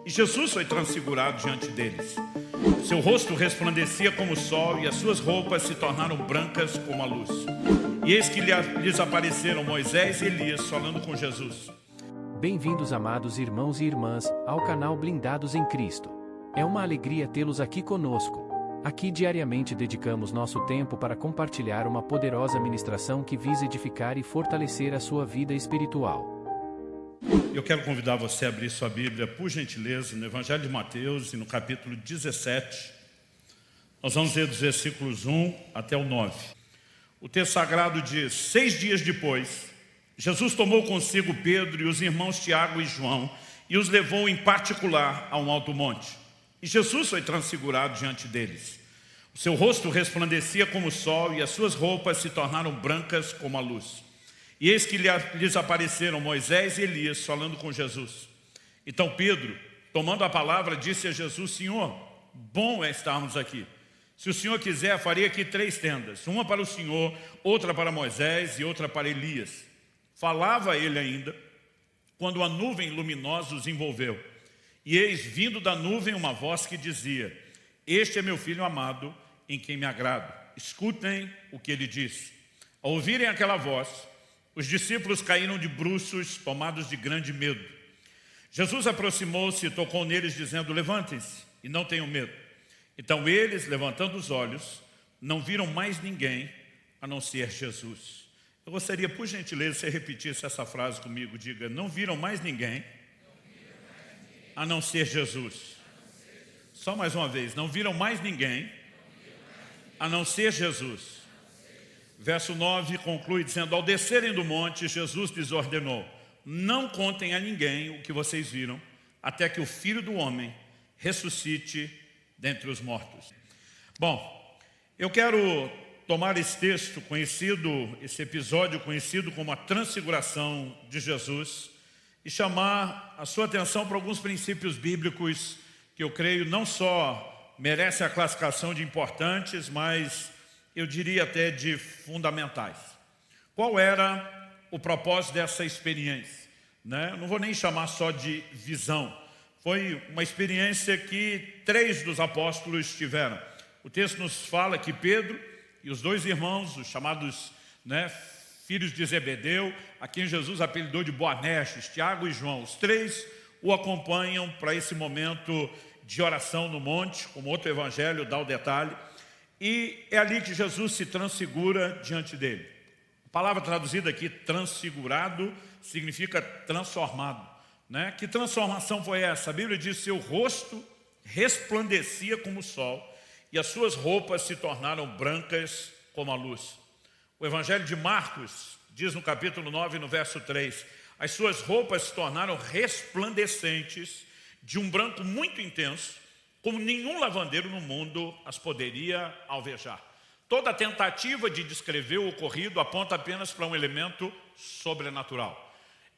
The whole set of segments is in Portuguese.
E Jesus foi transfigurado diante deles. Seu rosto resplandecia como o sol e as suas roupas se tornaram brancas como a luz. E eis que lhes apareceram Moisés e Elias falando com Jesus. Bem-vindos, amados irmãos e irmãs, ao canal Blindados em Cristo. É uma alegria tê-los aqui conosco. Aqui diariamente dedicamos nosso tempo para compartilhar uma poderosa ministração que visa edificar e fortalecer a sua vida espiritual. Eu quero convidar você a abrir sua Bíblia, por gentileza, no Evangelho de Mateus e no capítulo 17. Nós vamos ler dos versículos 1 até o 9. O texto sagrado diz: 6 dias depois, Jesus tomou consigo Pedro e os irmãos Tiago e João e os levou em particular a um alto monte. E Jesus foi transfigurado diante deles. O seu rosto resplandecia como o sol e as suas roupas se tornaram brancas como a luz. E eis que lhes apareceram Moisés e Elias falando com Jesus. Então Pedro, tomando a palavra, disse a Jesus: Senhor, bom é estarmos aqui. Se o Senhor quiser, faria aqui 3 tendas, uma para o Senhor, outra para Moisés e outra para Elias. Falava ele ainda, quando a nuvem luminosa os envolveu. E eis, vindo da nuvem, uma voz que dizia: Este é meu filho amado, em quem me agrado. Escutem o que ele disse. Ao ouvirem aquela voz, os discípulos caíram de bruços, tomados de grande medo. Jesus aproximou-se e tocou neles, dizendo: Levantem-se e não tenham medo. Então eles, levantando os olhos, não viram mais ninguém a não ser Jesus. Eu gostaria, por gentileza, que você repetisse essa frase comigo. Diga: não viram mais ninguém a não ser Jesus. Só mais uma vez: não viram mais ninguém a não ser Jesus. Verso 9 conclui dizendo: ao descerem do monte, Jesus lhes ordenou: não contem a ninguém o que vocês viram, até que o Filho do Homem ressuscite dentre os mortos. Bom, eu quero tomar esse texto conhecido, esse episódio conhecido como a transfiguração de Jesus, e chamar a sua atenção para alguns princípios bíblicos que eu creio não só merecem a classificação de importantes, mas eu diria até de fundamentais. Qual era o propósito dessa experiência? Eu não vou nem chamar só de visão. Foi uma experiência que 3 dos apóstolos tiveram. O texto nos fala que Pedro e os 2 irmãos, os chamados filhos de Zebedeu, a quem Jesus apelidou de Boanerges, Tiago e João, os 3 o acompanham para esse momento de oração no monte, como outro evangelho dá o detalhe. E é ali que Jesus se transfigura diante dele. A palavra traduzida aqui, transfigurado, significa transformado. Que transformação foi essa? A Bíblia diz: seu rosto resplandecia como o sol e as suas roupas se tornaram brancas como a luz. O Evangelho de Marcos diz no capítulo 9, no verso 3, as suas roupas se tornaram resplandecentes, de um branco muito intenso, como nenhum lavandeiro no mundo as poderia alvejar. Toda tentativa de descrever o ocorrido aponta apenas para um elemento sobrenatural.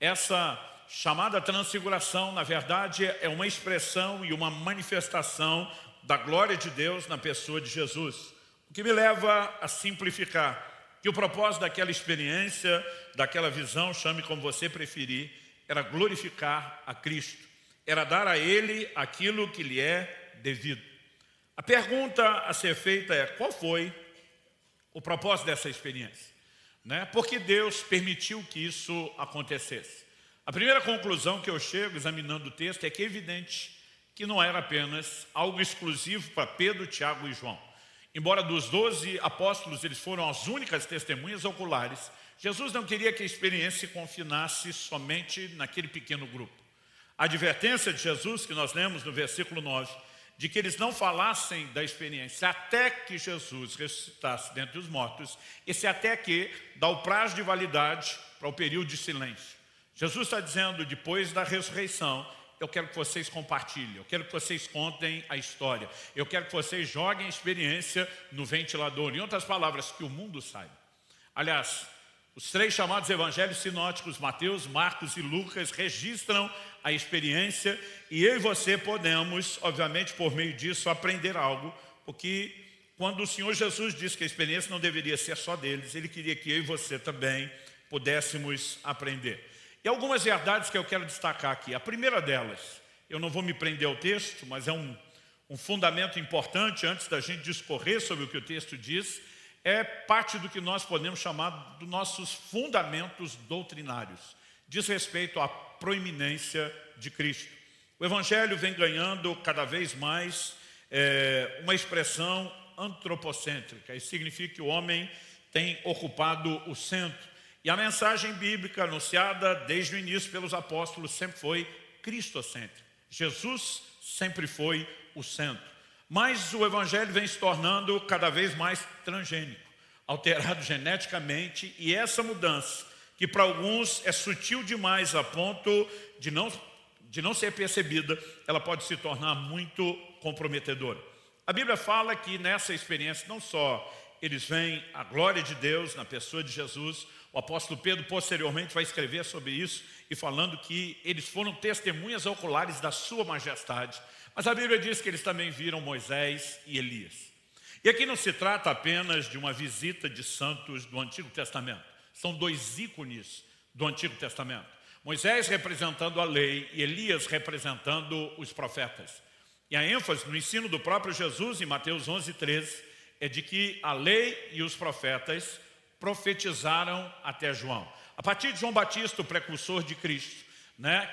Essa chamada transfiguração, na verdade, é uma expressão e uma manifestação da glória de Deus na pessoa de Jesus. O que me leva a simplificar que o propósito daquela experiência, daquela visão, chame como você preferir, era glorificar a Cristo, era dar a Ele aquilo que lhe é devido. A pergunta a ser feita é: qual foi o propósito dessa experiência? Por que Deus permitiu que isso acontecesse? A primeira conclusão que eu chego examinando o texto é que é evidente que não era apenas algo exclusivo para Pedro, Tiago e João. Embora dos 12 apóstolos eles foram as únicas testemunhas oculares, Jesus não queria que a experiência se confinasse somente naquele pequeno grupo. A advertência de Jesus, que nós lemos no versículo 9, de que eles não falassem da experiência até que Jesus ressuscitasse dentre os mortos, esse até que dá o prazo de validade para o período de silêncio. Jesus está dizendo: depois da ressurreição, eu quero que vocês compartilhem, eu quero que vocês contem a história, eu quero que vocês joguem a experiência no ventilador. Em outras palavras, que o mundo saiba. Aliás, os 3 chamados evangelhos sinóticos, Mateus, Marcos e Lucas, registram a experiência, e eu e você podemos, obviamente, por meio disso, aprender algo, porque quando o Senhor Jesus disse que a experiência não deveria ser só deles, Ele queria que eu e você também pudéssemos aprender. E algumas verdades que eu quero destacar aqui. A primeira delas Eu não vou me prender ao texto, mas é um fundamento importante antes da gente discorrer sobre o que o texto diz. É parte do que nós podemos chamar dos nossos fundamentos doutrinários. Diz respeito à proeminência de Cristo. O Evangelho vem ganhando cada vez mais uma expressão antropocêntrica. Isso significa que o homem tem ocupado o centro. E a mensagem bíblica anunciada desde o início pelos apóstolos sempre foi cristocêntrica. Jesus sempre foi o centro. Mas o Evangelho vem se tornando cada vez mais transgênico, alterado geneticamente, e essa mudança, que para alguns é sutil demais a ponto de não ser percebida, ela pode se tornar muito comprometedora. A Bíblia fala que nessa experiência não só eles veem a glória de Deus na pessoa de Jesus. O apóstolo Pedro posteriormente vai escrever sobre isso e falando que eles foram testemunhas oculares da sua majestade. Mas a Bíblia diz que eles também viram Moisés e Elias. E aqui não se trata apenas de uma visita de santos do Antigo Testamento. São dois ícones do Antigo Testamento. Moisés representando a lei e Elias representando os profetas. E a ênfase no ensino do próprio Jesus, em Mateus 11:13, é de que a lei e os profetas profetizaram até João. A partir de João Batista, o precursor de Cristo,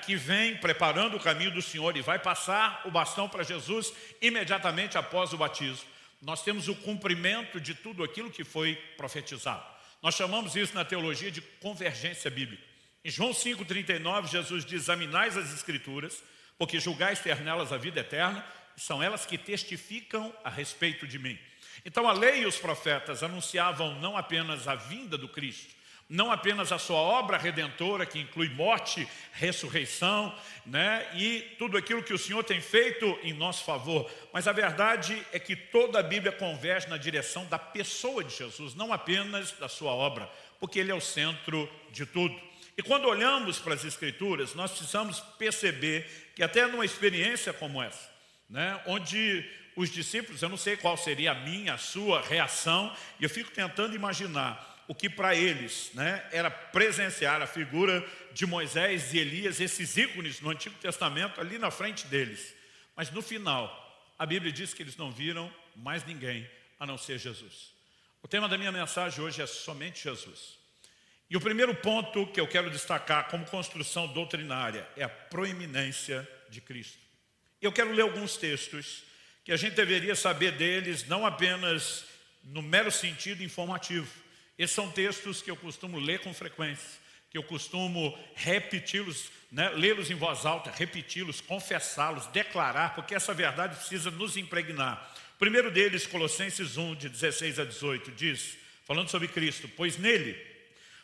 que vem preparando o caminho do Senhor e vai passar o bastão para Jesus imediatamente após o batismo, nós temos o cumprimento de tudo aquilo que foi profetizado. Nós chamamos isso na teologia de convergência bíblica. Em João 5,39, Jesus diz: examinais as Escrituras, porque julgais ter nelas a vida eterna, e são elas que testificam a respeito de mim. Então a lei e os profetas anunciavam não apenas a vinda do Cristo, não apenas a sua obra redentora, que inclui morte, ressurreição, e tudo aquilo que o Senhor tem feito em nosso favor. Mas a verdade é que toda a Bíblia converge na direção da pessoa de Jesus, não apenas da sua obra, porque Ele é o centro de tudo. E quando olhamos para as Escrituras, nós precisamos perceber que até numa experiência como essa, onde os discípulos, eu não sei qual seria a minha, a sua reação, e eu fico tentando imaginar o que para eles era presenciar a figura de Moisés e Elias, esses ícones no Antigo Testamento, ali na frente deles. Mas no final, a Bíblia diz que eles não viram mais ninguém a não ser Jesus. O tema da minha mensagem hoje é somente Jesus. E o primeiro ponto que eu quero destacar como construção doutrinária é a proeminência de Cristo. Eu quero ler alguns textos que a gente deveria saber deles, não apenas no mero sentido informativo. Esses são textos que eu costumo ler com frequência, que eu costumo repeti-los, lê-los em voz alta, repeti-los, confessá-los, declarar, porque essa verdade precisa nos impregnar. O primeiro deles, Colossenses 1, de 16 a 18, diz, falando sobre Cristo: pois nele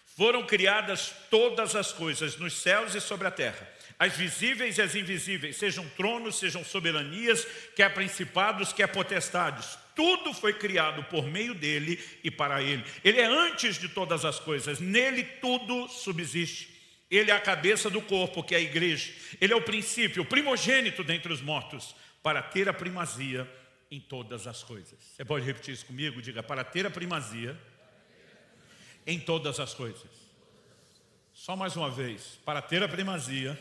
foram criadas todas as coisas nos céus e sobre a terra, as visíveis e as invisíveis, sejam tronos, sejam soberanias, quer principados, quer potestades. Tudo foi criado por meio dele e para ele. Ele é antes de todas as coisas, nele tudo subsiste. Ele é a cabeça do corpo, que é a igreja. Ele é o princípio, o primogênito dentre os mortos, para ter a primazia em todas as coisas. Você pode repetir isso comigo? Diga: para ter a primazia em todas as coisas. Só mais uma vez: para ter a primazia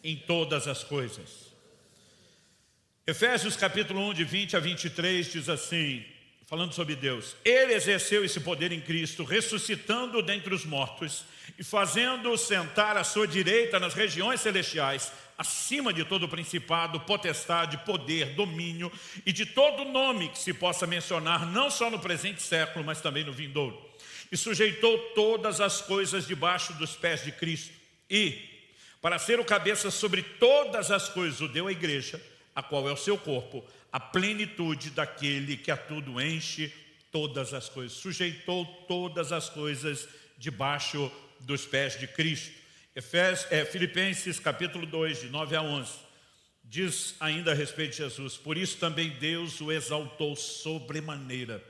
em todas as coisas. Efésios capítulo 1, de 20 a 23, diz assim, falando sobre Deus: Ele exerceu esse poder em Cristo, ressuscitando dentre os mortos e fazendo-o sentar à sua direita nas regiões celestiais, acima de todo principado, potestade, poder, domínio e de todo nome que se possa mencionar, não só no presente século, mas também no vindouro. E sujeitou todas as coisas debaixo dos pés de Cristo. E, para ser o cabeça sobre todas as coisas, o deu à igreja, a qual é o seu corpo, a plenitude daquele que a tudo enche todas as coisas. Sujeitou todas as coisas debaixo dos pés de Cristo. Filipenses capítulo 2, de 9 a 11, diz ainda a respeito de Jesus: por isso também Deus o exaltou sobremaneira.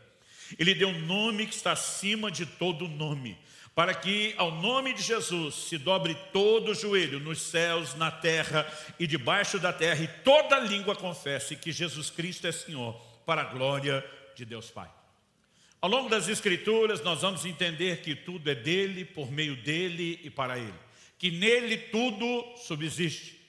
Ele deu um nome que está acima de todo nome, para que ao nome de Jesus se dobre todo o joelho nos céus, na terra e debaixo da terra, e toda língua confesse que Jesus Cristo é Senhor, para a glória de Deus Pai. Ao longo das Escrituras nós vamos entender que tudo é dele, por meio dele e para ele, que nele tudo subsiste.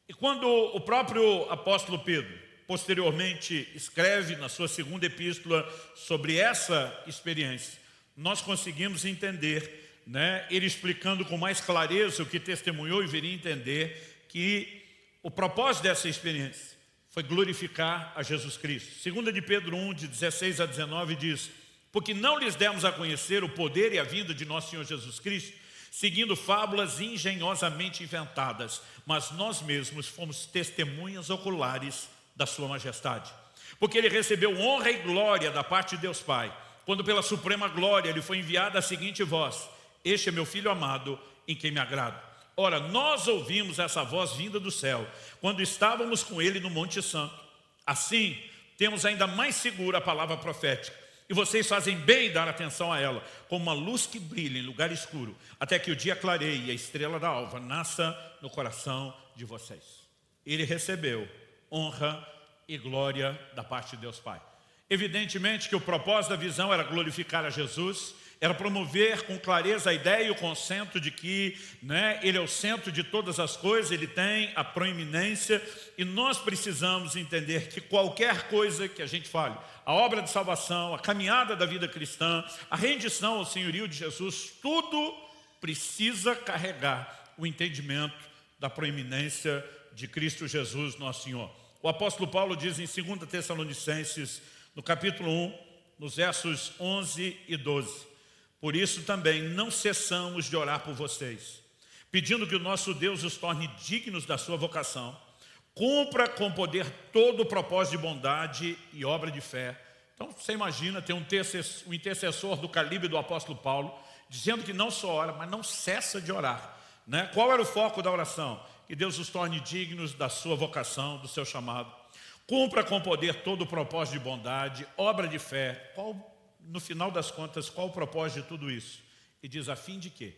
E quando o próprio apóstolo Pedro, posteriormente, escreve na sua segunda epístola sobre essa experiência, nós conseguimos entender, ele explicando com mais clareza o que testemunhou e viria entender que o propósito dessa experiência foi glorificar a Jesus Cristo. 2 de Pedro 1, de 16 a 19 diz: porque não lhes demos a conhecer o poder e a vinda de nosso Senhor Jesus Cristo, seguindo fábulas engenhosamente inventadas, mas nós mesmos fomos testemunhas oculares da sua majestade. Porque ele recebeu honra e glória da parte de Deus Pai, quando pela suprema glória lhe foi enviada a seguinte voz: este é meu Filho amado, em quem me agrado. Ora, nós ouvimos essa voz vinda do céu, quando estávamos com ele no Monte Santo. Assim, temos ainda mais segura a palavra profética, e vocês fazem bem em dar atenção a ela, como uma luz que brilha em lugar escuro, até que o dia clareie e a estrela da alva nasça no coração de vocês. Ele recebeu honra e glória da parte de Deus Pai. Evidentemente que o propósito da visão era glorificar a Jesus, era promover com clareza a ideia e o conceito de que Ele é o centro de todas as coisas, Ele tem a proeminência, e nós precisamos entender que qualquer coisa que a gente fale, a obra de salvação, a caminhada da vida cristã, a rendição ao senhorio de Jesus, tudo precisa carregar o entendimento da proeminência de Cristo Jesus, nosso Senhor. O apóstolo Paulo diz em 2 Tessalonicenses, no capítulo 1, nos versos 11 e 12: por isso também não cessamos de orar por vocês, pedindo que o nosso Deus os torne dignos da sua vocação, cumpra com poder todo o propósito de bondade e obra de fé. Então você imagina ter um intercessor do calibre do apóstolo Paulo, dizendo que não só ora, mas não cessa de orar. Qual era o foco da oração? Que Deus os torne dignos da sua vocação, do seu chamado, cumpra com poder todo o propósito de bondade, obra de fé. No final das contas, qual o propósito de tudo isso? E diz: a fim de quê?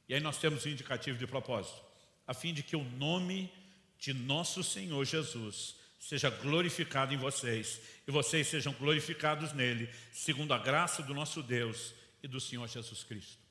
E aí nós temos o indicativo de propósito: a fim de que o nome de nosso Senhor Jesus seja glorificado em vocês, e vocês sejam glorificados nele, segundo a graça do nosso Deus e do Senhor Jesus Cristo.